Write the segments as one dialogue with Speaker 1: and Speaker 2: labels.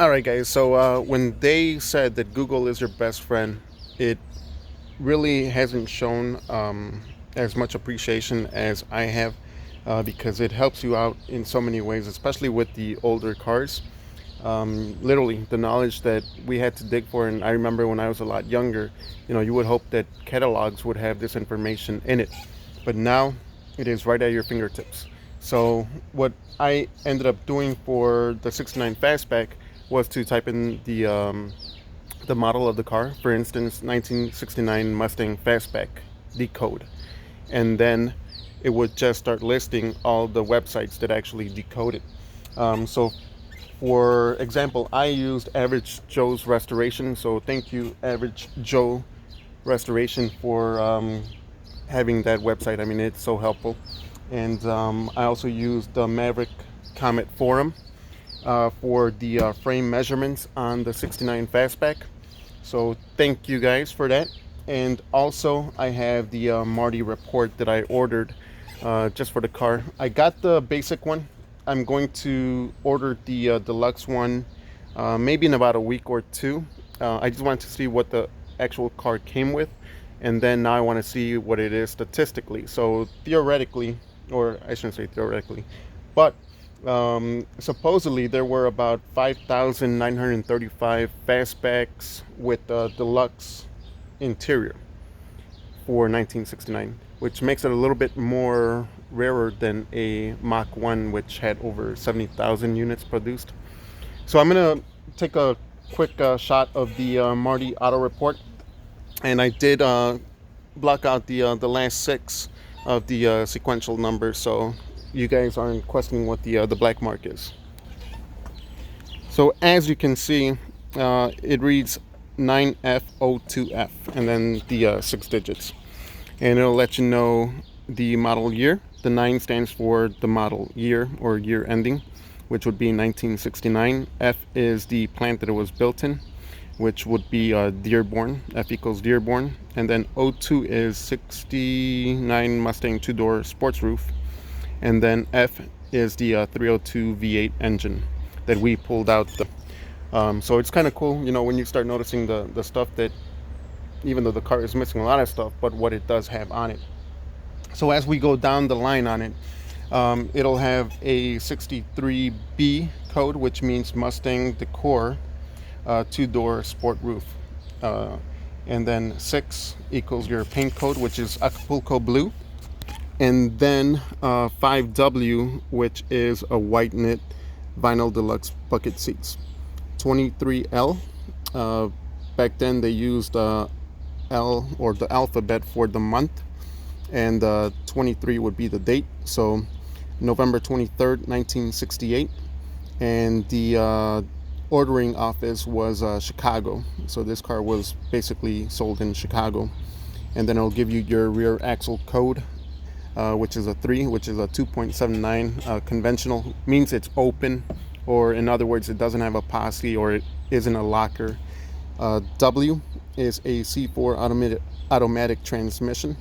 Speaker 1: All right, guys. So when they said that Google is your best friend, it really hasn't shown as much appreciation as I have, because it helps you out in so many ways, especially with the older cars. Literally, the knowledge that we had to dig for, and I remember when I was a lot younger, you would hope that catalogs would have this information in it, but now it is right at your fingertips. So what I ended up doing for the 69 fastback was to type in the model of the car, for instance, 1969 Mustang fastback decode, and then it would just start listing all the websites that actually decode it. So for example, I used Average Joe's Restoration. So thank you, Average Joe Restoration, for having that website. I mean, it's so helpful. And I also used the Maverick Comet Forum for the frame measurements on the 69 Fastback. So thank you guys for that. And also, I have the Marty report that I ordered just for the car. I got the basic one. I'm going to order the deluxe one maybe in about a week or two. I just wanted to see what the actual car came with, and then now I want to see what it is statistically. So theoretically, or I shouldn't say theoretically, but supposedly there were about 5,935 fastbacks with a deluxe interior for 1969, which makes it a little bit more rarer than a Mach 1, which had over 70,000 units produced. So I'm going to take a quick shot of the Marty auto report, and I did block out the last six of the sequential numbers, so you guys aren't questioning what the black mark is. So as you can see, it reads 9F02F and then the six digits, and it'll let you know the model year. The 9 stands for the model year or year ending, which would be 1969. F is the plant that it was built in, which would be Dearborn. F equals Dearborn. And then O2 is 69 Mustang two-door sports roof. And then F is the 302 V8 engine that we pulled out. So it's kind of cool, when you start noticing the stuff that, even though the car is missing a lot of stuff, but what it does have on it. So as we go down the line on it, it'll have a 63B code, which means Mustang Decor two-door sport roof. And then 6 equals your paint code, which is Acapulco blue. And then 5W, which is a white knit vinyl deluxe bucket seats. 23L, back then they used L or the alphabet for the month, and 23 would be the date. So November 23rd, 1968, and the ordering office was Chicago. So this car was basically sold in Chicago. And then it'll give you your rear axle code, which is a 3, which is a 2.79. Conventional means it's open, or in other words, it doesn't have a posse, or it isn't a locker. W is a C4 automatic transmission.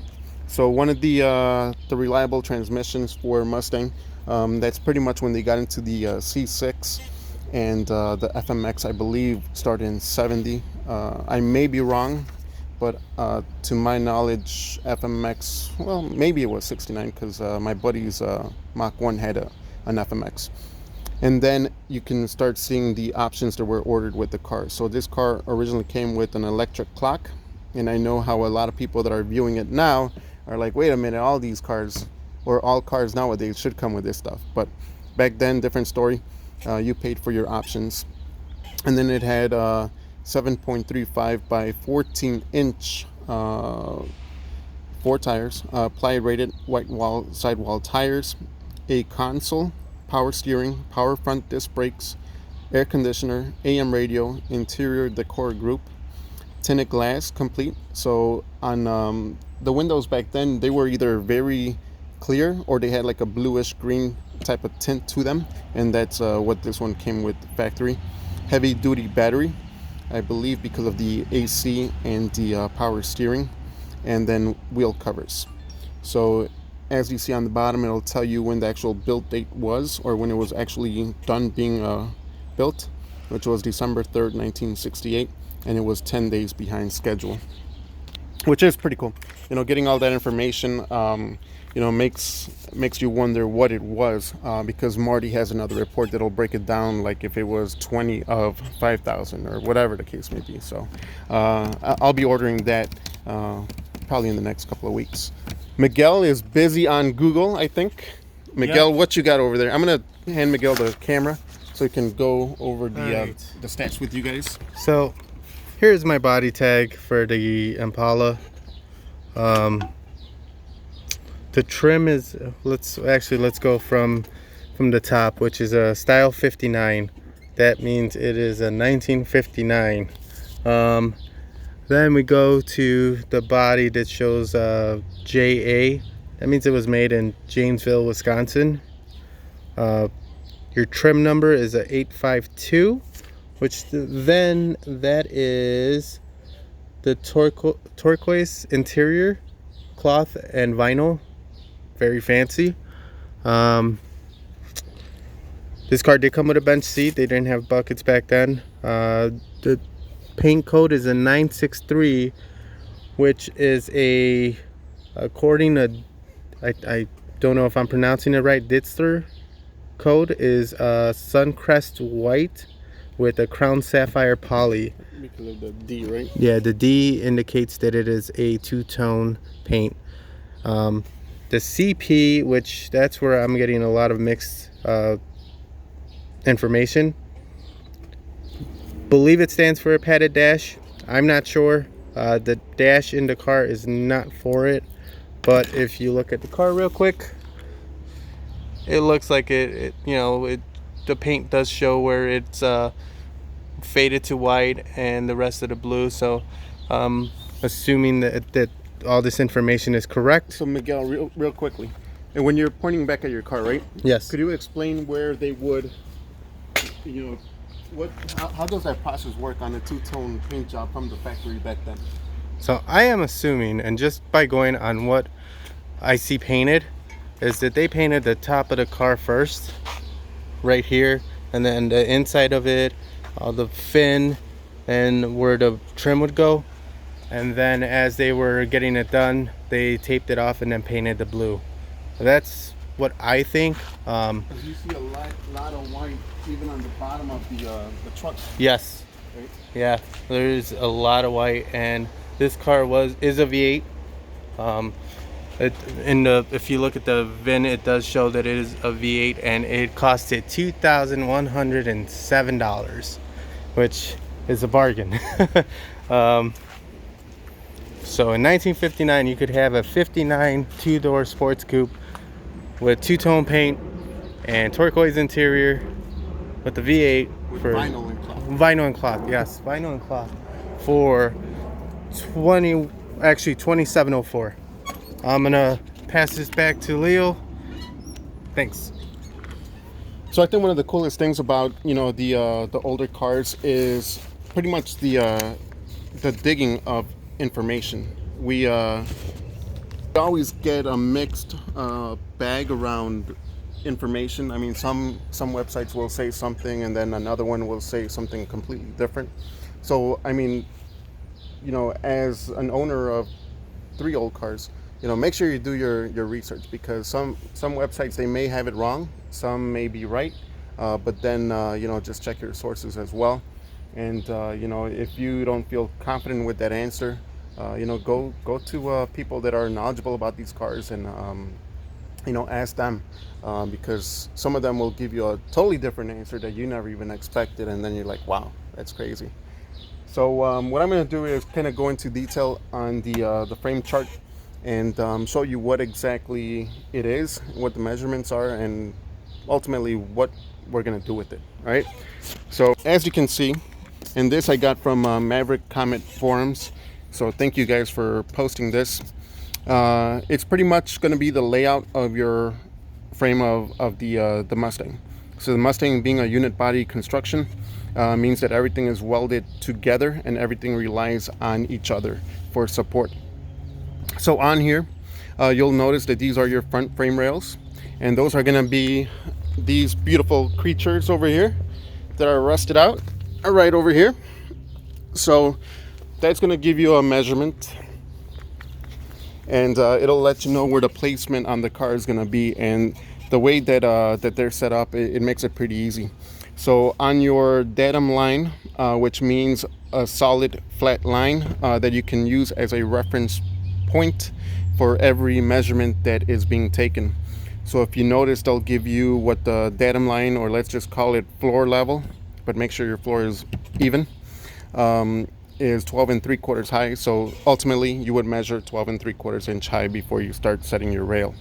Speaker 1: So one of the reliable transmissions for Mustang. That's pretty much when they got into the C6, and the FMX, I believe, started in 70. I may be wrong, but to my knowledge, FMX, well, maybe it was 69, because my buddy's Mach 1 had an FMX. And then you can start seeing the options that were ordered with the car. So this car originally came with an electric clock, and I know how a lot of people that are viewing it now are like, wait a minute, all these cars, or all cars nowadays, should come with this stuff. But back then, different story. You paid for your options. And then it had 7.35 by 14 inch 4 tires, ply rated white wall sidewall tires, a console, power steering, power front disc brakes, air conditioner, AM radio, interior decor group, tinted glass complete. So on the windows back then, they were either very clear or they had like a bluish green type of tint to them, and that's what this one came with factory. Heavy duty battery, I believe, because of the AC and the power steering. And then wheel covers. So as you see on the bottom, it'll tell you when the actual build date was, or when it was actually done being built. which was December 3rd, 1968, and it was 10 days behind schedule, which is pretty cool. You know, getting all that information, you know, makes you wonder what it was, because Marty has another report that'll break it down, like if it was 20 of 5,000 or whatever the case may be. So I'll be ordering that probably in the next couple of weeks. Miguel is busy on Google, I think. Miguel, yep. What you got over there? I'm gonna hand Miguel the camera so he can go over the stats with you guys.
Speaker 2: So here's my body tag for the Impala. The trim is, let's go from the top, which is a style 59. That means it is a 1959. Then we go to the body that shows JA. That means it was made in Janesville, Wisconsin. Your trim number is a 852, which then that is the turquoise interior, cloth and vinyl. Very fancy. This car did come with a bench seat. They didn't have buckets back then. The paint code is a 963, which is according to, I don't know if I'm pronouncing it right, Ditzer code is Suncrest white with a crown sapphire poly.
Speaker 1: Because of the D, right?
Speaker 2: Yeah, the D indicates that it is a two-tone paint. The CP, which that's where I'm getting a lot of mixed information. Believe it stands for a padded dash. I'm not sure. The dash in the car is not for it, but if you look at the car real quick, it looks like the paint does show where it's faded to white and the rest of the blue. So assuming that all this information is correct.
Speaker 1: So Miguel, real quickly, and when you're pointing back at your car, right?
Speaker 2: Yes.
Speaker 1: Could you explain where they would, how does that process work on a two-tone paint job from the factory back then?
Speaker 2: So I am assuming, and just by going on what I see painted, is that they painted the top of the car first, right here, and then the inside of it, the fin, and where the trim would go. And then as they were getting it done, they taped it off and then painted the blue. That's what I think.
Speaker 1: You see a lot of white even on the bottom of the truck.
Speaker 2: Yes.
Speaker 1: Right?
Speaker 2: Yeah, there's a lot of white, and this car is a V8. If you look at the VIN, it does show that it is a V8, and it costed $2,107, which is a bargain. So in 1959, you could have a 59 two-door sports coupe with two-tone paint and turquoise interior with the V8
Speaker 1: with vinyl and cloth.
Speaker 2: Vinyl and cloth, yes, vinyl and cloth for $2704. I'm gonna pass this back to Leo. Thanks.
Speaker 1: So I think one of the coolest things about the older cars is pretty much the digging of information. We always get a mixed bag around information. I mean, some websites will say something and then another one will say something completely different. So I mean, as an owner of 3 old cars, make sure you do your research, because some websites, they may have it wrong, some may be right, but then just check your sources as well. And if you don't feel confident with that answer, go to people that are knowledgeable about these cars and ask them, because some of them will give you a totally different answer that you never even expected, and then you're like, wow, that's crazy. So what I'm going to do is kind of go into detail on the frame chart and show you what exactly it is, what the measurements are, and ultimately what we're going to do with it. All right. So as you can see, and this I got from Maverick Comet forums, so thank you guys for posting this. It's pretty much going to be the layout of your frame of the Mustang. So the Mustang, being a unit body construction, means that everything is welded together and everything relies on each other for support. So on here, you'll notice that these are your front frame rails, and those are going to be these beautiful creatures over here that are rusted out. right over here. So that's going to give you a measurement, and it'll let you know where the placement on the car is going to be. And the way that that they're set up, it makes it pretty easy. So on your datum line, which means a solid flat line that you can use as a reference point for every measurement that is being taken. So if you notice, they'll give you what the datum line, or let's just call it floor level, but make sure your floor is even, is 12 3/4 high. So ultimately you would measure 12 3/4 inch high before you start setting your rail,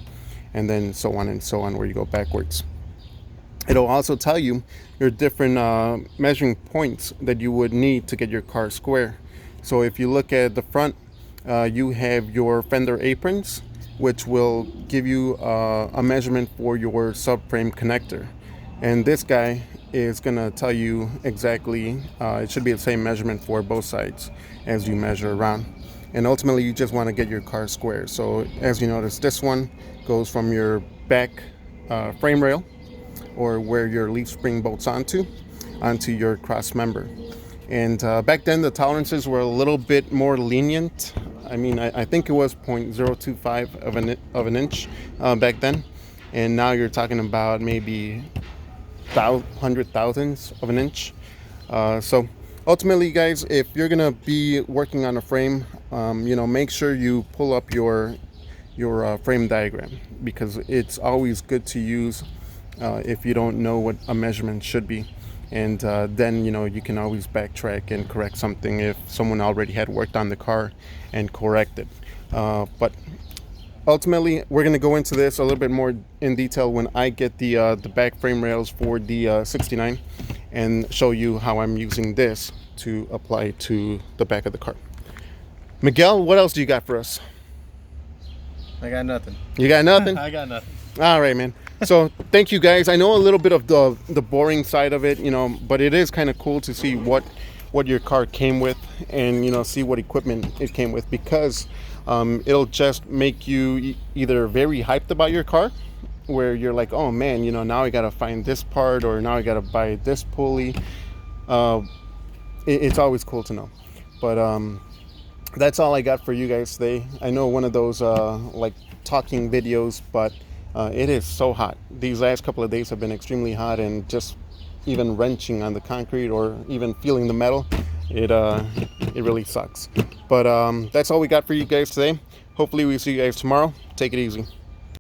Speaker 1: and then so on and so on where you go backwards. It'll also tell you your different measuring points that you would need to get your car square. So if you look at the front, you have your fender aprons, which will give you a measurement for your subframe connector. And this guy is going to tell you exactly, it should be the same measurement for both sides as you measure around. And ultimately you just want to get your car square. So as you notice, this one goes from your back frame rail, or where your leaf spring bolts onto your cross member. And back then the tolerances were a little bit more lenient. I mean, I think it was 0.025 of an inch back then, and now you're talking about maybe hundred thousandths of an inch. So ultimately, guys, if you're gonna be working on a frame, make sure you pull up your frame diagram, because it's always good to use if you don't know what a measurement should be. And then you can always backtrack and correct something if someone already had worked on the car and corrected. But ultimately, we're going to go into this a little bit more in detail when I get the back frame rails for the 69 and show you how I'm using this to apply to the back of the car. Miguel, what else do you got for us?
Speaker 2: I got nothing.
Speaker 1: You got nothing?
Speaker 2: I got nothing.
Speaker 1: All right, man. So thank you, guys. I know a little bit of the boring side of it, but it is kind of cool to see what your car came with, and see what equipment it came with, because it'll just make you either very hyped about your car, where you're like, oh man, now I gotta find this part, or now I gotta buy this pulley. It's always cool to know. But that's all I got for you guys today. I know one of those like talking videos, but it is so hot. These last couple of days have been extremely hot, and just even wrenching on the concrete or even feeling the metal, it really sucks. But that's all we got for you guys today. Hopefully we see you guys tomorrow. Take it easy.